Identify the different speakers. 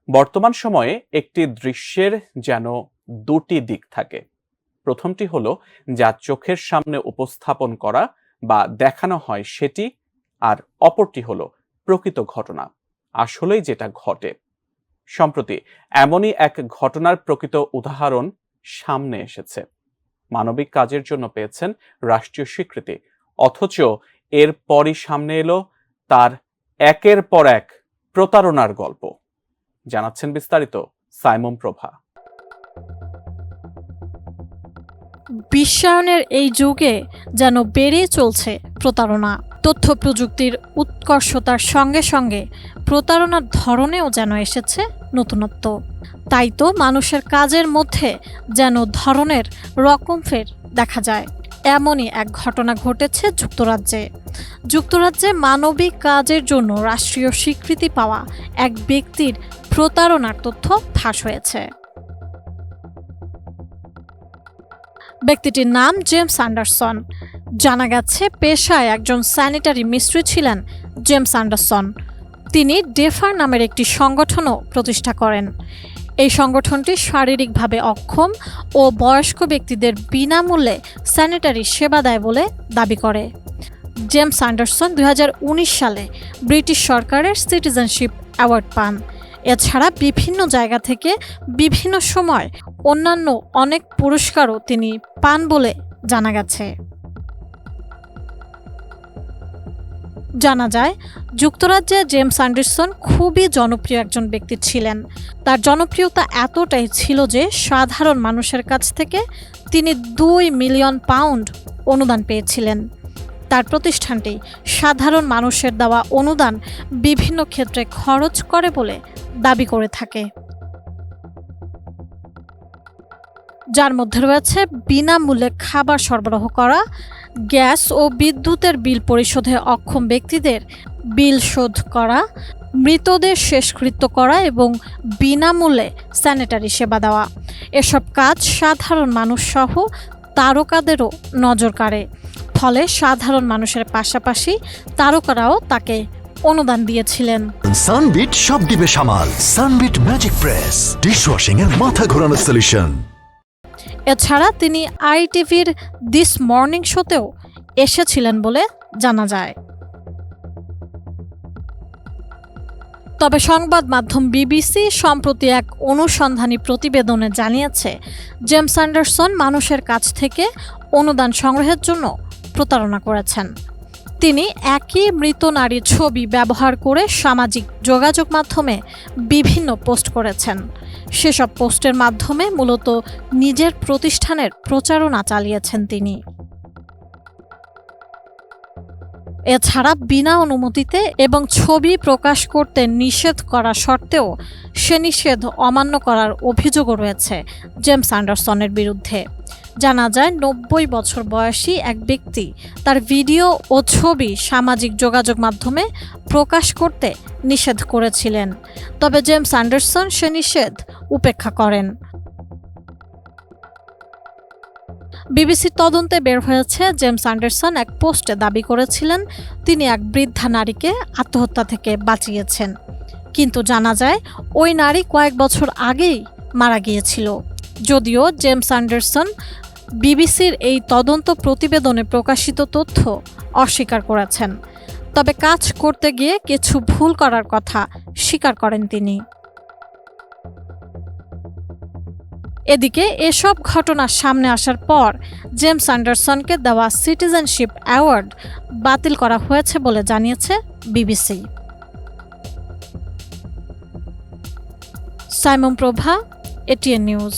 Speaker 1: বর্তমান সময়ে একটি দৃশ্যের যেন দুটি দিক থাকে। প্রথমটি হলো যা চোখের সামনে উপস্থাপন করা বা দেখানো হয় সেটি, আর অপরটি হলো প্রকৃত ঘটনা, আসলেই যেটা ঘটে। সম্প্রতি এমনই এক ঘটনার প্রকৃত উদাহরণ সামনে এসেছে। মানবিক কাজের জন্য পেয়েছেন রাষ্ট্রীয় স্বীকৃতি, অথচ এরপরই সামনে এলো তার একের পর এক প্রতারণার গল্প। জানাচ্ছেন বিস্তারিত সাইমন প্রভা।
Speaker 2: বিশ্বায়নের এই যুগে যেন বেড়ে চলছে প্রতারণা। তথ্য প্রযুক্তির উৎকর্ষতার সঙ্গে সঙ্গে প্রতারণার ধরনেও যেন এসেছে নতুনত্ব। তাই তো মানুষের কাজের মধ্যে যেন ধরনের রকমফের দেখা যায়। এমনই এক ঘটনা ঘটেছে যুক্তরাজ্যে মানবিক কাজের জন্য রাষ্ট্রীয় স্বীকৃতি পাওয়া এক ব্যক্তির প্রতারণার তথ্য ফাঁস হয়েছে। ব্যক্তিটির নাম জেমস অ্যান্ডারসন। জানা গেছে পেশায় একজন স্যানিটারি মিস্ত্রি ছিলেন জেমস অ্যান্ডারসন। তিনি ডেফার নামের একটি সংগঠনও প্রতিষ্ঠা করেন। এই সংগঠনটি শারীরিকভাবে অক্ষম ও বয়স্ক ব্যক্তিদের বিনামূল্যে স্যানিটারি সেবা দেয় বলে দাবি করে। জেমস অ্যান্ডারসন 2019 সালে ব্রিটিশ সরকারের সিটিজেনশিপ অ্যাওয়ার্ড পান। এছাড়া বিভিন্ন জায়গা থেকে বিভিন্ন সময় অন্যান্য অনেক পুরস্কারও তিনি পান বলে জানা গেছে। জানা যায়, যুক্তরাজ্যে জেমস অ্যান্ডারসন খুবই জনপ্রিয় একজন ব্যক্তি ছিলেন। তার জনপ্রিয়তা এতটাই ছিল যে সাধারণ মানুষের কাছ থেকে তিনি 2 মিলিয়ন পাউন্ড অনুদান পেয়েছিলেন। তার প্রতিষ্ঠানটি সাধারণ মানুষের দেওয়া অনুদান বিভিন্ন ক্ষেত্রে খরচ করে বলে দাবি করে থাকে, যার মধ্যে রয়েছে বিনামূল্যে খাবার সরবরাহ করা, গ্যাস ও বিদ্যুতের বিল পরিশোধে অক্ষম ব্যক্তিদের বিল শোধ করা, মৃতদের শেষকৃত্য করা এবং বিনামূল্যে স্যানিটারি সেবা দেওয়া। এসব কাজ সাধারণ মানুষ সহ তারকাদেরও নজর কাড়ে। ফলে সাধারণ মানুষের পাশাপাশি তারকারাও তাকে অনুদান দিয়েছিলেন।
Speaker 3: সানবিট সব দিবে সামাল। সানবিট ম্যাজিক প্রেস ডিশওয়াশিং এর মাথা ঘোরানো সলিউশন।
Speaker 2: এছাড়া তিনি ITVর দিস মর্নিং শোতেও এসেছিলেন বলে জানা যায়। তবে সংবাদ মাধ্যম BBC সম্প্রতি এক অনুসন্ধানী প্রতিবেদনে জানিয়েছে, জেমস অ্যান্ডারসন মানুষের কাছ থেকে অনুদান সংগ্রহের জন্য প্রতারণা করেছেন। তিনি একই মৃত নারীর ছবি ব্যবহার করে সামাজিক যোগাযোগ মাধ্যমে বিভিন্ন পোস্ট করেছেন। সেসব পোস্টের মাধ্যমে মূলত নিজের প্রতিষ্ঠানের প্রচারণা চালিয়েছেন তিনি। এছাড়া বিনা অনুমতিতে এবং ছবি প্রকাশ করতে নিষেধ করা সত্ত্বেও সে নিষেধ অমান্য করার অভিযোগও রয়েছে জেমস অ্যান্ডারসনের বিরুদ্ধে। জানা যায়, 90 বছর বয়সী এক ব্যক্তি তার ভিডিও ও ছবি সামাজিক যোগাযোগ মাধ্যমে প্রকাশ করতে নিষেধ করেছিলেন। তবে জেমস অ্যান্ডারসন সে নিষেধ উপেক্ষা করেন। বিবিসির তদন্তে বের হয়েছে, জেমস অ্যান্ডারসন এক পোস্টে দাবি করেছিলেন তিনি এক বৃদ্ধা নারীকে আত্মহত্যা থেকে বাঁচিয়েছেন। কিন্তু জানা যায়, ওই নারী কয়েক বছর আগেই মারা গিয়েছিল। যদিও জেমস অ্যান্ডারসন বিবিসির এই তদন্ত প্রতিবেদনে প্রকাশিত তথ্য অস্বীকার করেছেন। তবে কাজ করতে গিয়ে কিছু ভুল করার কথা স্বীকার করেন তিনি। এদিকে এসব ঘটনা সামনে আসার পর জেমস অ্যান্ডারসনকে দেওয়া সিটিজেনশিপ অ্যাওয়ার্ড বাতিল করা হয়েছে বলে জানিয়েছে BBC। সাইমন প্রভা, ATN নিউজ।